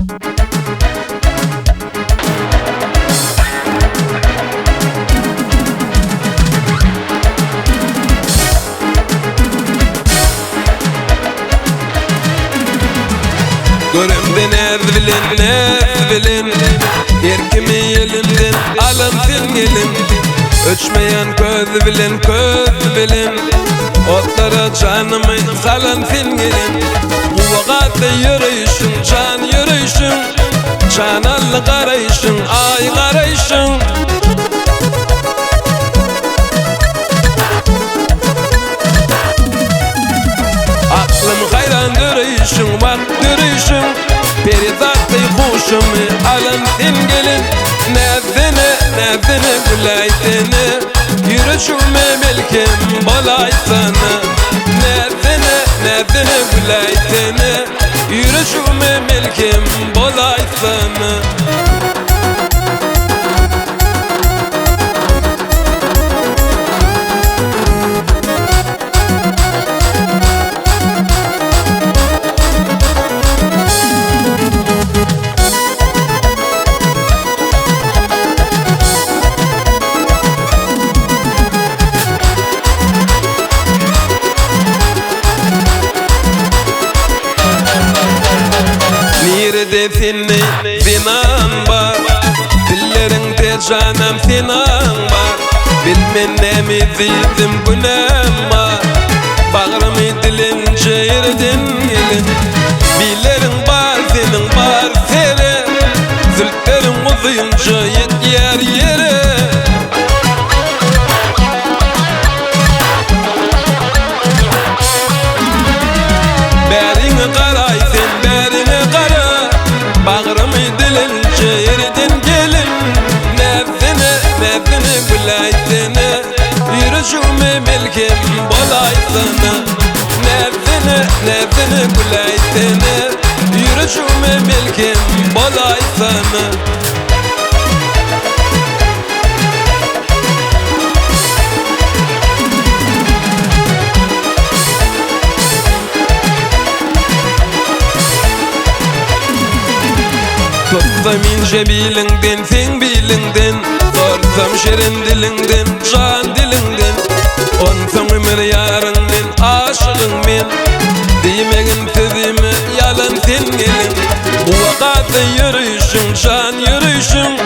Görümden bilin Erkimi elimden alıntın gelin Öçmeyen köz bilin Otlara canımı salıntın gelin Bu vakatda yürüyüşün can yürüyüşün Canallı karayışın ay karayışın Aklım hayran dürüyüşün bak dürüyüşün Perizattı kuşumu alıntın gelin Nevdini gülaytini Yürüyüşüme milkim bolay sana Nevdini gülaytini Yürüyüşüme milkim bolay sana Seni binan var Dillerinde canım sinan var Bilmen ne mi zizim günem var Bağrımı dilince yerden gelin Bilerin var senin var seni Zülklerin uzayınca yet yer yere Berini karay sen berini karay Bağrımı dilince yerden gelin Nevdini gülaytini Yürüyüşüme milkim bolay sana Nevdini gülaytini Yürüyüşüme milkim bolay sana Tutsam ince bilinden sen bilinden Sorsam şirin dilinden can dilinden Onsam ömür yarından aşığın men Demegin sözümü yalan sen gelin Bu vakatda yürüyüşün can yürüyüşün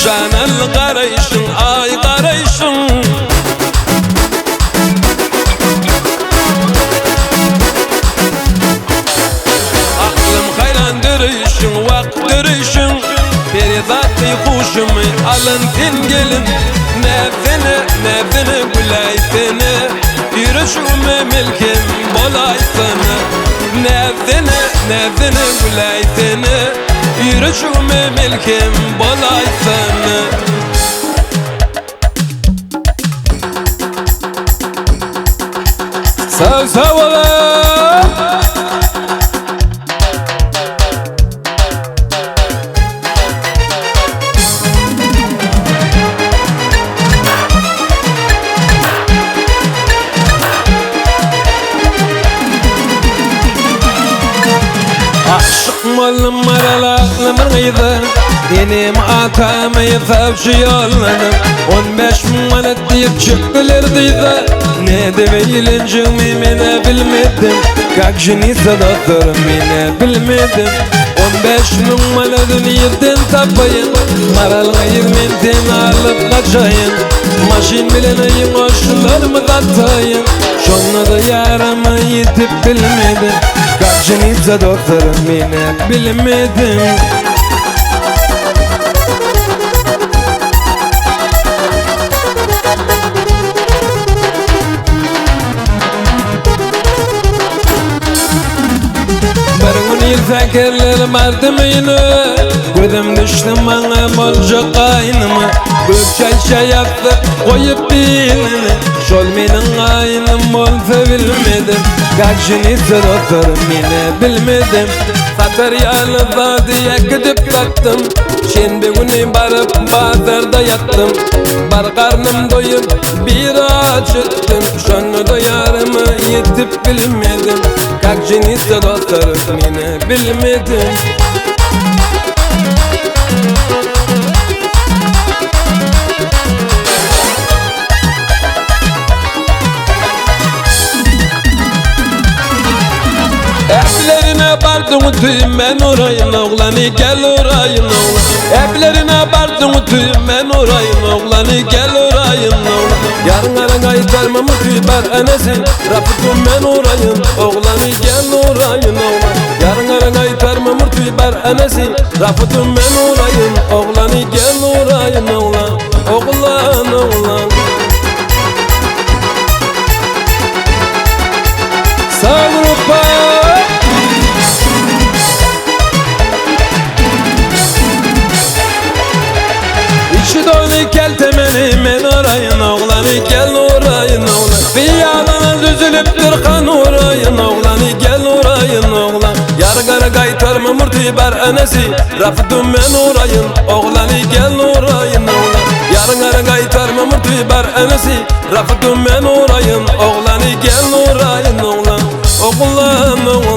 Canal karayışın ay karayışın Aklım hayran dürüyüşün vak dürüyüşün Perizattı kuşumu alıntın gelin Nevdini gülaytini Yürüyüşüme milkim bolay sana Nevdini gülaytini Yürüyüşüme milkim bolay sana Sağ ola Malım maralarımın gıydı Benim atamı savcı yolladım 15 manat deyip çıkılırdıydı Ne demeyilince mene bilmedim Как жениться doktorum mene bilmedim 15 manatını yerden tapayın Maralga 20'den alıp kaçayın Maşin bilenayın hoşlarımı katayın Şonla da yaramı yitip bilmedim Как жениться doktorum mene bilmedim Fakirler mardımıyla Gözüm düştüm bana bolca kaynıma Gökçel şayattı koyup bilini Şol menin kaynım olsa bilmedim Как жениться doktorum yine bilmedim Sakaryalı vadiye gidip baktım Şenbe günü barıp bazarda yattım Bar karnım doyup bir acıttım Şonu da yarımı yetip bilmedim Как жениться doktorum yine bilmedim bardın tüyüm ben orayın oğlanı gel orayın oğlan. Evlerine bardın tüyüm ben orayın oğlanı gel orayın oğlan. Yarın arın aytarmam tüy bar anası Rafıtım ben orayın oğlanı gel orayın oğlan. Yarın arın aytarmam tüy bar anası Rafıtım ben orayın oğlanı gel orayın oğlan. Oğlan oğlan. Avrupa İçi dolu kel temeli men orayın oğlanı gel orayın oğlan. Bir yanına düzülüp bir kan orayın oğlanı gel orayın oğlan. Yar gara kaytarma murti bar anası Rafıtım ben orayın oğlanı gel orayın oğlan. Yarın gara kaytarma murti bar anası Rafıtım ben orayın oğlanı gel orayın oğlan. Oğlan oğlan.